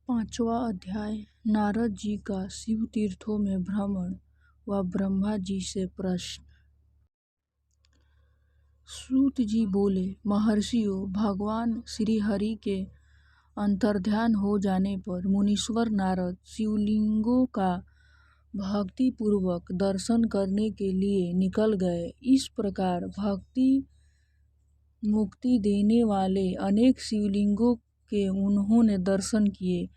पांचवा अध्याय। नारद जी का शिव तीर्थों में भ्रमण व ब्रह्मा जी से प्रश्न। सूत जी बोले, महर्षियों, भगवान श्री हरि के अंतर्ध्यान हो जाने पर मुनीश्वर नारद शिवलिंगों का भक्ति पूर्वक दर्शन करने के लिए निकल गए। इस प्रकार भक्ति मुक्ति देने वाले अनेक शिवलिंगों के उन्होंने दर्शन किए।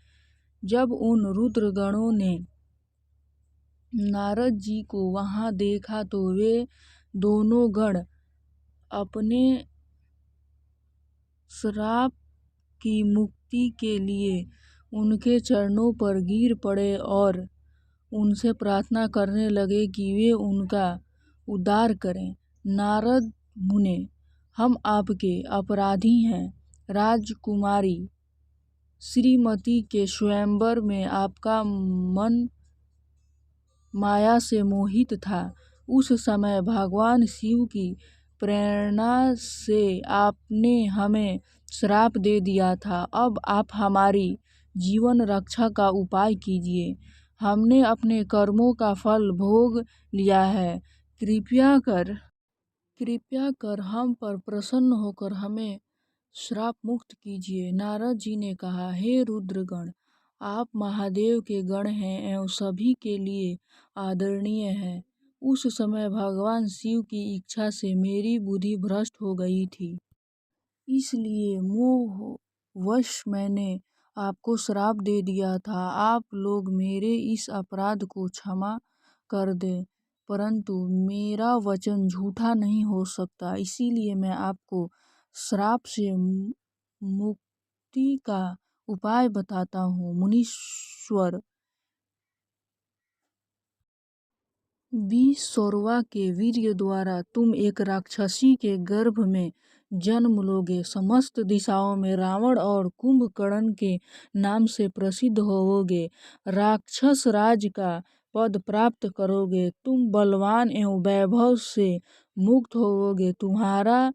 जब उन रुद्रगणों ने नारद जी को वहां देखा तो वे दोनों गण अपने श्राप की मुक्ति के लिए उनके चरणों पर गिर पड़े और उनसे प्रार्थना करने लगे कि वे उनका उद्धार करें। नारद मुने, हम आपके अपराधी हैं। राजकुमारी श्रीमती के स्वयंवर में आपका मन माया से मोहित था। उस समय भगवान शिव की प्रेरणा से आपने हमें श्राप दे दिया था। अब आप हमारी जीवन रक्षा का उपाय कीजिए। हमने अपने कर्मों का फल भोग लिया है। कृपया कर हम पर प्रसन्न होकर हमें श्राप मुक्त कीजिए। नारद जी ने कहा, हे रुद्रगण, आप महादेव के गण हैं एवं सभी के लिए आदरणीय हैं। उस समय भगवान शिव की इच्छा से मेरी बुद्धि भ्रष्ट हो गई थी, इसलिए मोहवश मैंने आपको श्राप दे दिया था। आप लोग मेरे इस अपराध को क्षमा कर दें, परंतु मेरा वचन झूठा नहीं हो सकता, इसीलिए मैं आपको श्राप से मुक्ति का उपाय बताता हूँ। मुनीश्वर, विश्वकर्मा के वीर्य द्वारा तुम एक राक्षसी के गर्भ में जन्म लोगे। समस्त दिशाओं में रावण और कुंभकर्ण के नाम से प्रसिद्ध होवोगे। राक्षस राज का पद प्राप्त करोगे। तुम बलवान एवं वैभव से मुक्त होवोगे। तुम्हारा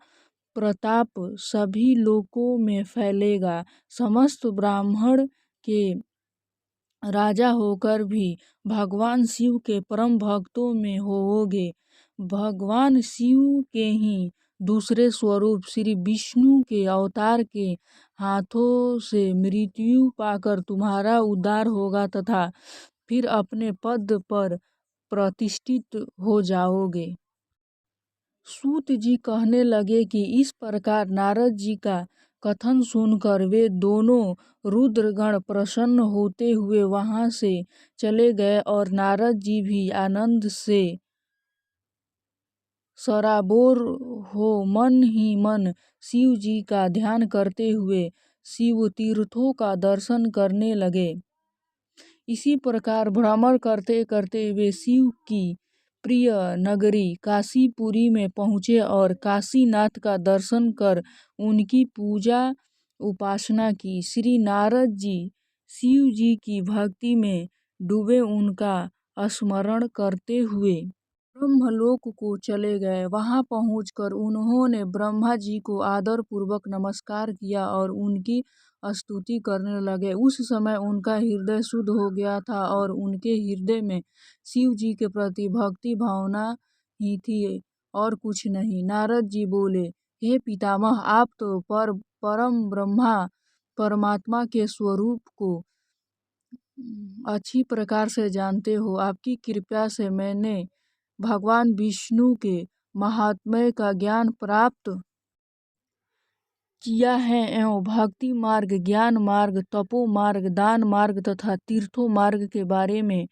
प्रताप सभी लोकों में फैलेगा। समस्त ब्राह्मण के राजा होकर भी भगवान शिव के परम भक्तों में होवोगे। भगवान शिव के ही दूसरे स्वरूप श्री विष्णु के अवतार के हाथों से मृत्यु पाकर तुम्हारा उद्धार होगा तथा फिर अपने पद पर प्रतिष्ठित हो जाओगे। सूत जी कहने लगे कि इस प्रकार नारद जी का कथन सुनकर वे दोनों रुद्रगण प्रसन्न होते हुए वहां से चले गए और नारद जी भी आनंद से सराबोर हो मन ही मन शिव जी का ध्यान करते हुए शिव तीर्थों का दर्शन करने लगे। इसी प्रकार भ्रमण करते करते वे शिव की प्रिय नगरी काशीपुरी में पहुँचे और काशीनाथ का दर्शन कर उनकी पूजा उपासना की। श्री नारद जी शिव जी की भक्ति में डूबे उनका स्मरण करते हुए ब्रह्मलोक को चले गए। वहां पहुंचकर उन्होंने ब्रह्मा जी को आदर पूर्वक नमस्कार किया और उनकी स्तुति करने लगे। उस समय उनका हृदय शुद्ध हो गया था और उनके हृदय में शिव जी के प्रति भक्ति भावना ही थी और कुछ नहीं। नारद जी बोले, हे पितामह, आप तो परम ब्रह्मा परमात्मा के स्वरूप को अच्छी प्रकार से जानते हो। आपकी कृपा से मैंने भगवान विष्णु के महात्म्य का ज्ञान प्राप्त किया है एवं भक्ति मार्ग, ज्ञान मार्ग, तपो मार्ग, दान मार्ग तथा तीर्थों मार्ग के बारे में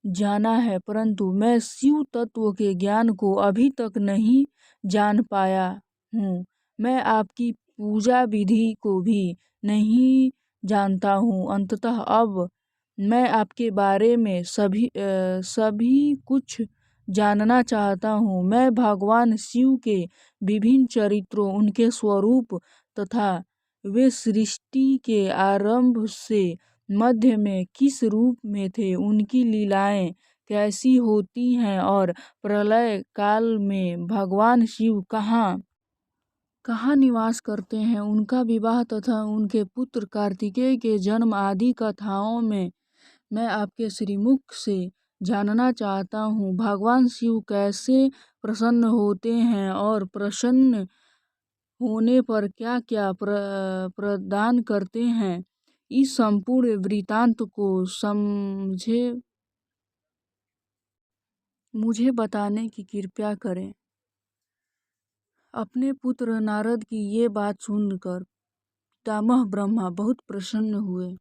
जाना है, परंतु मैं शिव तत्व के ज्ञान को अभी तक नहीं जान पाया हूँ। मैं आपकी पूजा विधि को भी नहीं जानता हूँ। अंततः अब मैं आपके बारे में सभी कुछ जानना चाहता हूँ। मैं भगवान शिव के विभिन्न चरित्रों, उनके स्वरूप तथा वे सृष्टि के आरंभ से मध्य में किस रूप में थे, उनकी लीलाएं कैसी होती हैं और प्रलय काल में भगवान शिव कहाँ कहाँ निवास करते हैं, उनका विवाह तथा उनके पुत्र कार्तिकेय के जन्म आदि कथाओं में मैं आपके श्रीमुख से जानना चाहता हूँ। भगवान शिव कैसे प्रसन्न होते हैं और प्रसन्न होने पर क्या क्या प्रदान करते हैं, इस संपूर्ण वृत्तांत को समझे मुझे बताने की कृपा करें। अपने पुत्र नारद की ये बात सुनकर पितामह ब्रह्मा बहुत प्रसन्न हुए।